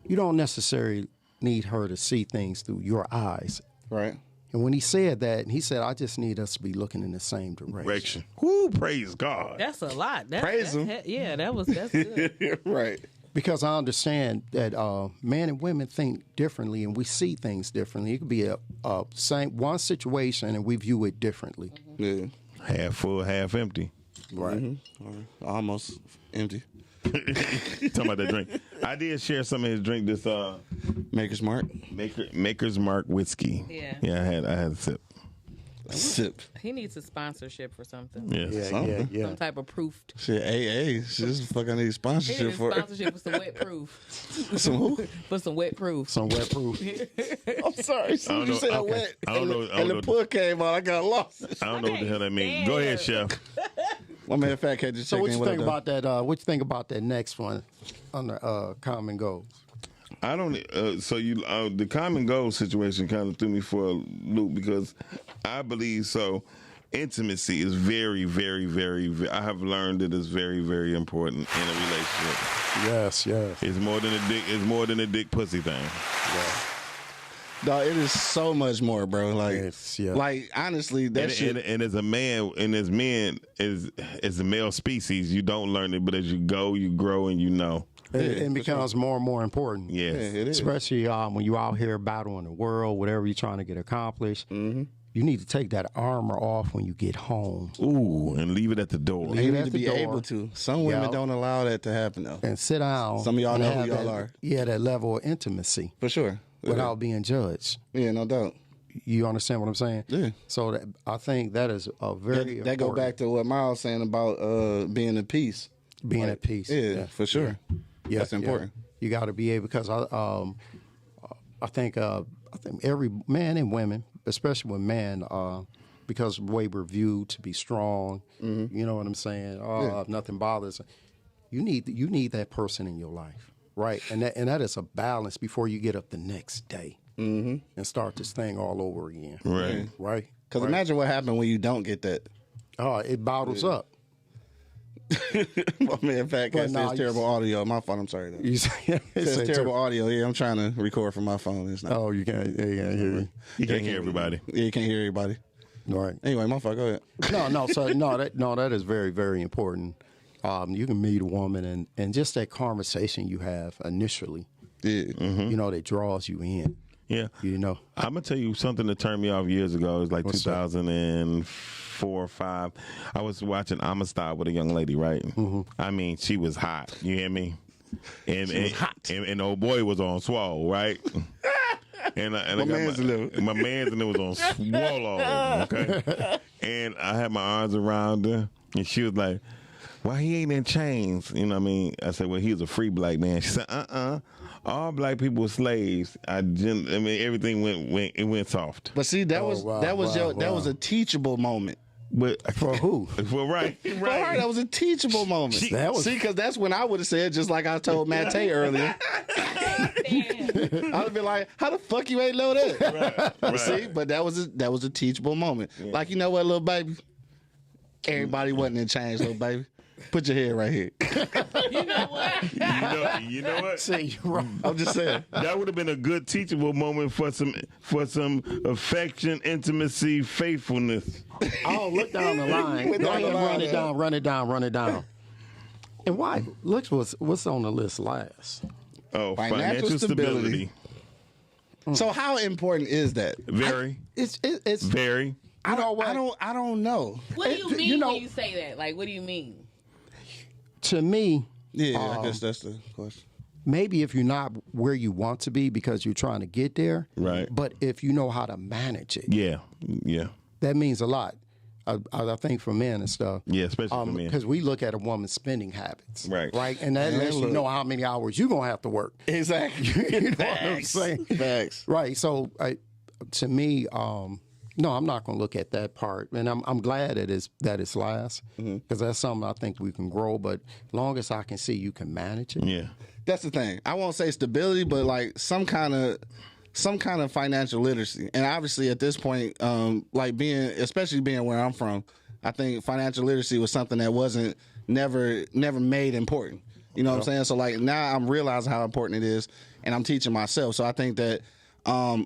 you don't necessarily need her to see things through your eyes. Right. And when he said that, he said, I just need us to be looking in the same direction. Whoo, praise God. That's a lot. Praise him. That's good. Right. Because I understand that men and women think differently, and we see things differently. It could be a one situation, and we view it differently. Yeah. Half full, half empty. Right. Mm-hmm. Almost empty. Talking about that drink. I did share some of his drink. This Maker's Mark. Maker's Mark whiskey. Yeah. Yeah, I had a sip. Sip. He needs a sponsorship for something. Yeah. Some type of proof. Shit, AA. Just fucking need sponsorship for it. Sponsorship for some wet proof. Some who? For some wet proof. Some wet proof. I'm sorry. As soon as you said wet, and the put came out, I got lost. I don't know what the hell that means. Go ahead, Chef. My man Fat Cat just So what you think about that? What you think about that next one under common goals? I don't. The common goal situation kind of threw me for a loop because I believe so. Intimacy is very, very, very. I have learned it is very, very important in a relationship. Yes. It's more than a dick. It's more than a dick pussy thing. Yeah. Dog, it is so much more, bro. Like, like honestly, that shit. And as a man, and as men, as the male species, you don't learn it, but as you go, you grow, and you know. It becomes more and more important. Yes. Yeah, it is. Especially when you're out here battling the world, whatever you're trying to get accomplished. You need to take that armor off when you get home. Ooh, and leave it at the door. You need to be able to. Some women don't allow that to happen, though. And sit down. Some of y'all know who y'all are. Yeah, that level of intimacy. For sure. Without being judged. Yeah, no doubt. You understand what I'm saying? Yeah. So I think that is a very that go back to what Miles saying about being at peace. Being at peace. Yeah, for sure. Yeah, that's important. You got to be able, because I think every man and women, especially with men, because of the way we're viewed to be strong, you know what I'm saying? Nothing bothers. You need that person in your life, right? And that is a balance before you get up the next day and start this thing all over again. Right. Right. Because imagine what happened when you don't get that. Oh, it bottles up. My man, Fat Cat says terrible audio. My fault. I'm sorry. Though. You say, it says terrible audio. Yeah, I'm trying to record from my phone. It's not. Oh, you can't hear you. You can't hear everybody. Yeah, you can't hear everybody. All right. Anyway, my fault. Go ahead. That is very, very important. You can meet a woman and just that conversation you have initially, you know, that draws you in. Yeah. You know. I'm going to tell you something that turned me off years ago. It was like 2004 or 5. I was watching Amistad with a young lady, right? I mean, she was hot. You hear me? And old boy was on swole, right? My man's in there was on swole, okay? And I had my arms around her, and she was like, why he ain't in chains? You know what I mean? I said, well, he was a free black man. She said, all black people were slaves. I mean, everything went soft. But see, that was a teachable moment. But for who? Well, right. For her, that was a teachable moment. See, because that's when I would have said, just like I told Matt earlier. I would have been like, "How the fuck you ain't know that?" Right. See, but that was a teachable moment. Yeah. Like, you know what, little baby? Everybody wasn't in chains, little baby. Put your head right here. You know what? You know what? See, you're right. I'm just saying. That would have been a good teachable moment for some affection, intimacy, faithfulness. Oh, look down the line. Run it down. And why? Look what's on the list last. Oh, financial stability. So how important is that? Very. It's very. I don't know. What do you mean when you say that? Like, what do you mean? To me, I guess that's the question. Maybe if you're not where you want to be because you're trying to get there, right? But if you know how to manage it, yeah, that means a lot. I think for men and stuff, especially for men, because we look at a woman's spending habits, right, and that lets you know how many hours you're gonna have to work. Exactly, you know what I'm saying? Facts, right? So, to me, no, I'm not going to look at that part, and I'm glad that it's last because that's something I think we can grow. But long as I can see you can manage it, that's the thing. I won't say stability, but like some kind of financial literacy. And obviously, at this point, especially being where I'm from, I think financial literacy was something that wasn't never made important. You know what I'm saying? So like now I'm realizing how important it is, and I'm teaching myself. So I think that I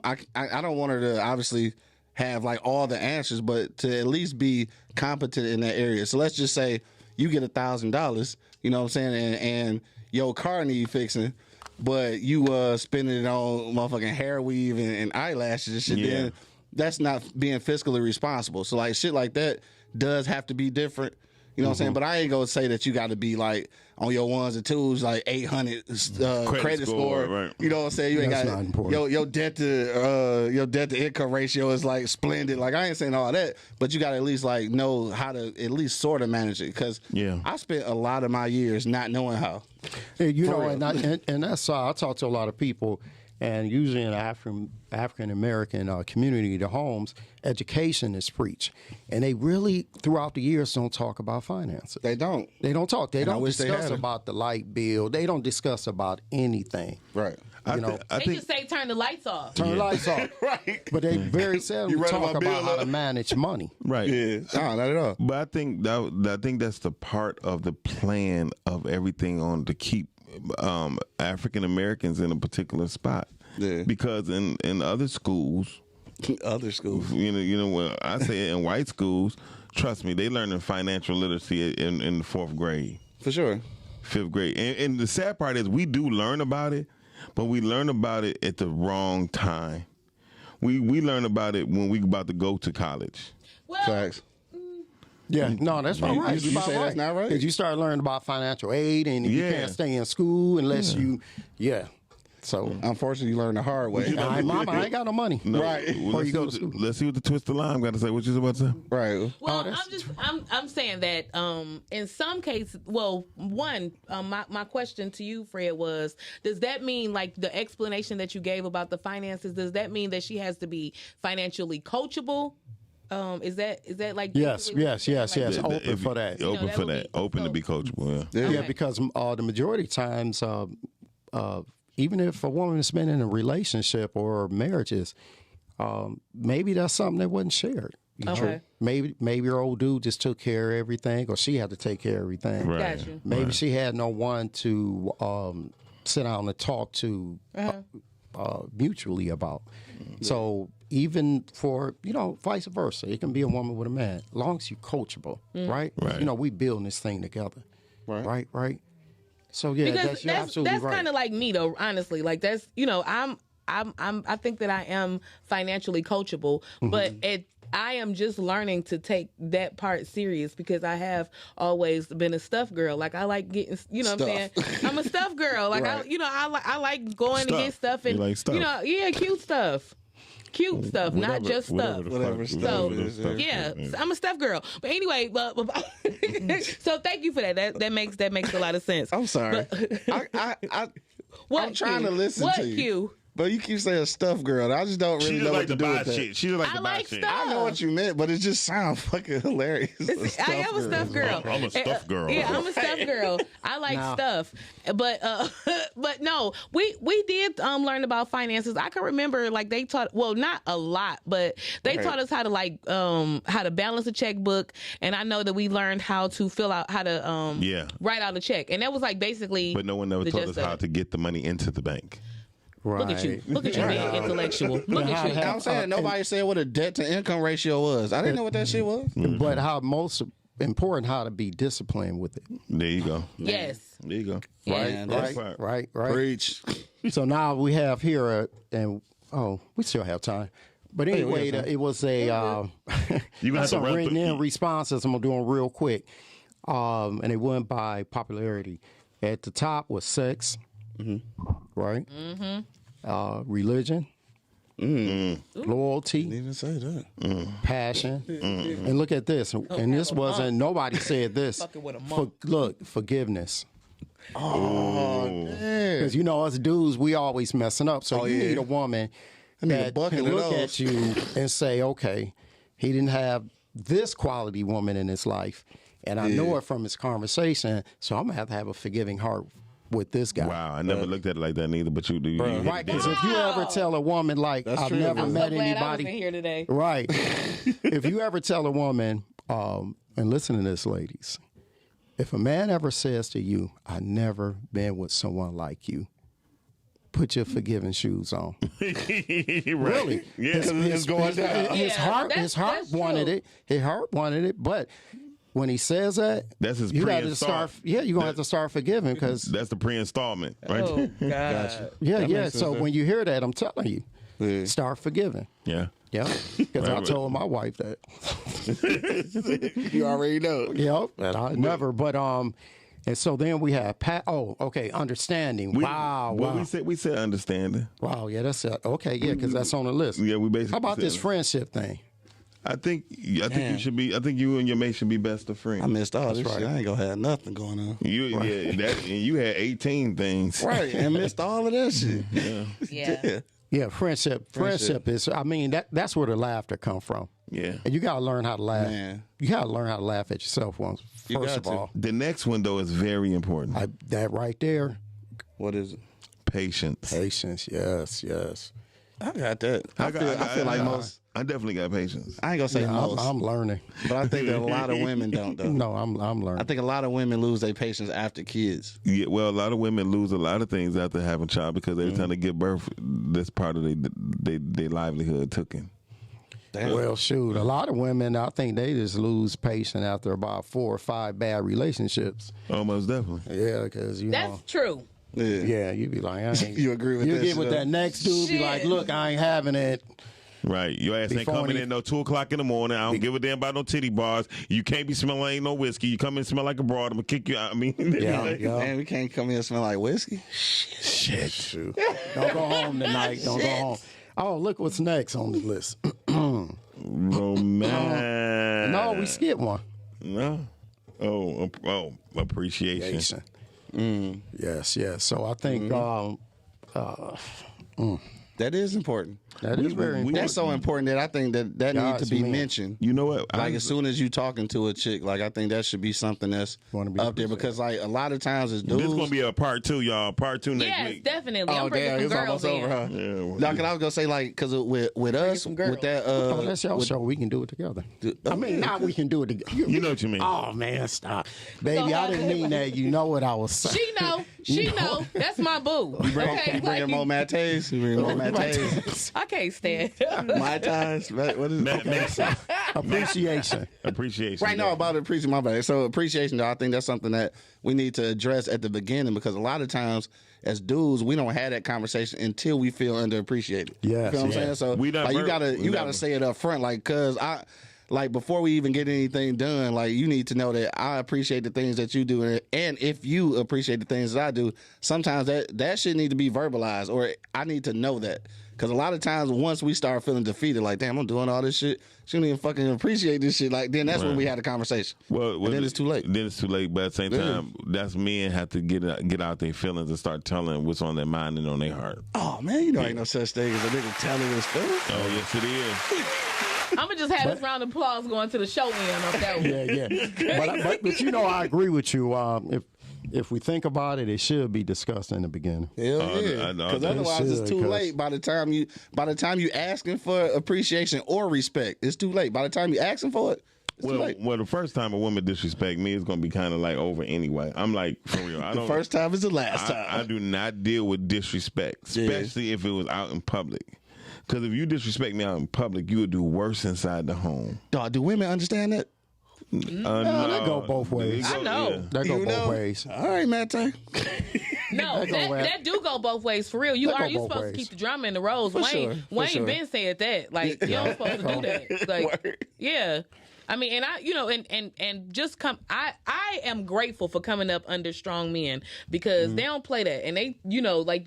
don't want her to obviously have like all the answers, but to at least be competent in that area. So let's just say you get $1,000, you know what I'm saying, and your car need fixing, but you spending it on motherfucking hair weave and eyelashes and shit. Then that's not being fiscally responsible. So like shit like that does have to be different. You know what I'm saying? But I ain't gonna say that you got to be like on your ones and twos, like 800 credit score. Right. You know what I'm saying? You ain't got your debt to income ratio is like splendid. Like I ain't saying all that, but you got to at least like know how to at least sort of manage it. Because I spent a lot of my years not knowing how. You know, and that's I talk to a lot of people. And usually in the African American community, the homes, education is preached. And they really, throughout the years, don't talk about finances. They don't. They don't talk. They don't discuss about the light bill. They don't discuss about anything. Right. They just say turn the lights off. Turn the lights off. Right. But they very seldom talk about how to manage money. Right. Yeah. No, not at all. But I think that's the part of the plan of everything on to keep African Americans in a particular spot. Yeah. Because in other schools, well, I say in white schools, trust me, they learning financial literacy in the 4th grade. For sure. 5th grade. And the sad part is we do learn about it, but we learn about it at the wrong time. We learn about it when we about to go to college. Well, Facts. Yeah, no, that's not right. You say that's not right? Because you start learning about financial aid, and you can't stay in school unless you, So unfortunately, you learn the hard way. Mama, I ain't got no money. No, Right. Before you go to school. Let's see what the twist of lime got to say. What you about to say? Right. Well, I'm saying that in some cases, my question to you, Fred, was, does that mean, like the explanation that you gave about the finances, does that mean that she has to be financially coachable? Is that like yes, like, open for that. Open for that. Open to be coachable. Yeah, because the majority of times, even if a woman has been in a relationship or marriages, maybe that's something that wasn't shared. Okay. Maybe your old dude just took care of everything, or she had to take care of everything. Right. Gotcha. Maybe she had no one to sit down and talk to mutually about. So even for, vice versa, it can be a woman with a man, as long as you're coachable, right? Right. We building this thing together, right? So because you're absolutely that's right. kind of like me though, honestly. Like that's I think that I am financially coachable, but I am just learning to take that part serious because I have always been a stuff girl. Like I like getting, what I'm saying? I'm a stuff girl. Like I like going to get stuff and you like stuff. Cute stuff. Cute stuff, not just stuff. Whatever So stuff is. I'm a stuff girl. But anyway, so thank you for that. That makes a lot of sense. I'm sorry. I'm trying to listen to you. Q? But you keep saying stuff, girl. I just don't really She just know like what to to do buy with that. shit. She just like to buy like shit. stuff. I know what you meant, but it just sounds fucking hilarious. I am a stuff girl. I'm a stuff girl. Yeah, I'm a stuff girl. I like stuff, but no, we did learn about finances. I can remember like they taught, well, not a lot, but they taught us how to how to balance a checkbook, and I know that we learned how to fill out how to write out a check, and that was like basically. But no one ever taught us how to get the money into the bank. Right. Look at you being intellectual. Look at you. I'm saying nobody said what a debt to income ratio was. I didn't know what that shit was. But how most important, how to be disciplined with it. There you go. Yes. There you go. Right. Preach. So now we have here, we still have time. But anyway, it was a You gonna have to some run written through- in responses. I'm gonna do them real quick, and it went by popularity. At the top was sex, right? Religion, loyalty, Didn't even say that. passion, and look at this. And this wasn't. Nobody said this. Fucking with a monk. Look, forgiveness. Oh, Because us dudes, we always messing up. So you need a woman need a that bucket can of look those. at you and say, okay, he didn't have this quality woman in his life. And I know it from his conversation, so I'm going to have a forgiving heart with this guy. Wow, I never looked at it like that neither. But you do. Right, because if you ever tell a woman, like, I've true. never I'm met Glad I anybody. wasn't here today. Right. If you ever tell a woman, and listen to this, ladies, if a man ever says to you, I never been with someone like you, put your forgiving shoes on. Really? Yeah, it's going down. His heart that's wanted true. it. His heart wanted it, but when he says that, That's his you got to pre-install. start. Yeah, you're gonna have to start forgiving because. That's the pre-installment, right? Oh God. Yeah. So when you hear that, I'm telling you, start forgiving. Yeah. Yeah, because I told my wife that. You already know. Yep, and I never. But and so then we have understanding. Wow. We said understanding. Wow, yeah, that's it. Okay, yeah, because that's on the list. Yeah, we basically. How about said this it. friendship thing? I think you should be. I think you and your mate should be best of friends. I missed all this shit. I ain't gonna have nothing going on. And you had 18 things. Right, and missed all of that shit. Yeah. Yeah, friendship is. I mean, that's where the laughter come from. Yeah. And you gotta learn how to laugh. Man. You gotta learn how to laugh at yourself once. You First got of to. all, The next one though is very important. that right there, What is it? Patience. patience. Yes. I got that. I feel like most. I definitely got patience. I ain't gonna say most. I'm learning, but I think that a lot of women don't though. No, I'm learning. I think a lot of women lose their patience after kids. Yeah, well, a lot of women lose a lot of things after having a child because every time they give birth, that's part of their livelihood taken. Damn. Well, shoot, a lot of women, I think they just lose patience after about 4 or 5 bad relationships. Almost definitely. Yeah, because That's true. Yeah, you be like, I ain't. You agree with that? You get with that next dude, be like, look, I ain't having it. Right. Your ass ain't coming in no 2 o'clock in the morning. I don't give a damn about no titty bars. You can't be smelling ain't no whiskey. You come in and smell like a broad, I'm gonna kick you out. I mean, Man, we can't come in and smell like whiskey. Shit, shoot. Don't go home tonight. Don't go home. Oh, look what's next on the list. Romance. No, we skipped one. No. Oh, appreciation. Yes. So I think That is important. that is very important. That's so important that I think that needs to be mentioned. You know what? Like as soon as you talking to a chick, like I think that should be something that's up there because like a lot of times as dudes. This is gonna be a part 2, y'all. Part 2 next Yes, week. definitely. Oh I'm bringing damn, some it's girls almost over, in. huh? Yeah. No, cause I was gonna say like because with us some girls. with that That's y'all show. We can do it together. I mean, now we can do it together. You know what you mean. Oh man, stop, baby! I didn't mean that. You know what I was saying. She know. That's my boo. Okay, bringing more mates. You bringing more mates. I can't stand. My ties. What is it? Appreciation. Appreciation. Right now about appreciation, my bad. So appreciation, though, I think that's something that we need to address at the beginning because a lot of times as dudes, we don't have that conversation until we feel underappreciated. Yes, you feel what I'm saying? So We like, you gotta say it up front, like cause like before we even get anything done, like you need to know that I appreciate the things that you do, and if you appreciate the things that I do, sometimes that shit need to be verbalized, or I need to know that. Because a lot of times, once we start feeling defeated, like, damn, I'm doing all this shit, she don't even fucking appreciate this shit. Like, then that's when we had a conversation. Well, and then it's too late. Then it's too late. But at the same time, that's men have to get out their feelings and start telling what's on their mind and on their heart. Oh man, you know ain't no such thing as a nigga telling his feelings. Oh yes, it is. I'm gonna just have this round of applause going to the show end of that one. Yeah. But you know, I agree with you. If we think about it, it should be discussed in the beginning. Hell yeah, because otherwise it's too late. By the time you asking for appreciation or respect, it's too late. By the time you asking for it, it's too late. Well, the first time a woman disrespect me is gonna be kind of like over anyway. I'm like, for real. The first time is the last time. I do not deal with disrespect, especially if it was out in public. Because if you disrespect me out in public, you would do worse inside the home. Dog, do women understand that? No, they go both ways. I know. Yeah. They go both ways. All right, Matt. No, that do go both ways for real. You supposed to keep the drama in the roles. Wayne been said that. Like you don't supposed to do that. Like yeah. I mean, and I, and just come. I am grateful for coming up under strong men because they don't play that, and they, like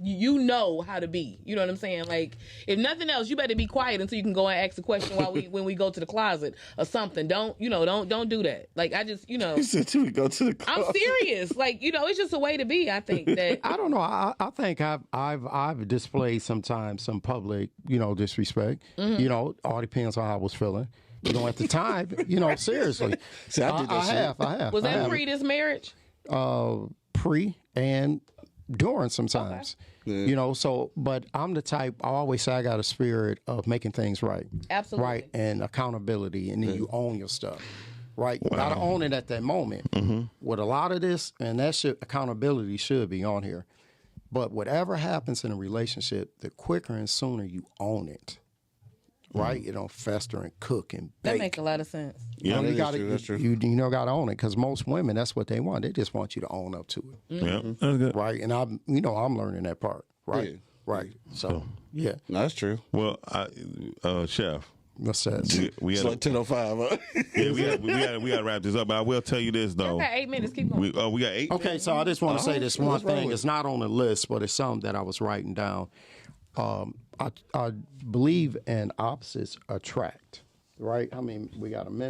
how to be. You know what I'm saying? Like, if nothing else, you better be quiet until you can go and ask a question when we go to the closet or something. Don't do that. Like, I just, You said you would go to the closet. I'm serious. Like, it's just a way to be. I think that. I don't know. I think I've displayed sometimes some public, disrespect. All depends on how I was feeling. At the time, seriously. See, I did that I have. Was that pre this marriage? Pre and during sometimes. Okay. But I'm the type, I always say I got a spirit of making things right. Absolutely. Right, and accountability, and then you own your stuff. Right? You got to own it at that moment. Mm-hmm. With a lot of this, and accountability should be on here. But whatever happens in a relationship, the quicker and sooner you own it. Right, you don't fester and cook and bake. That makes a lot of sense. Yeah, that's true. You got to own it because most women, that's what they want. They just want you to own up to it. Mm-hmm. Yeah, that's good. Right, and I'm learning that part. Right, yeah. Right. So yeah, no, that's true. Well, Chef, what's that? We it's like 10:05. Huh? Yeah, we got to wrap this up. But I will tell you this though. Okay, 8 minutes. Keep going. We got 8. Okay, so I just want to say this one thing. It's not on the list, but it's something that I was writing down. I believe in opposites attract, right? I mean, we got a minute.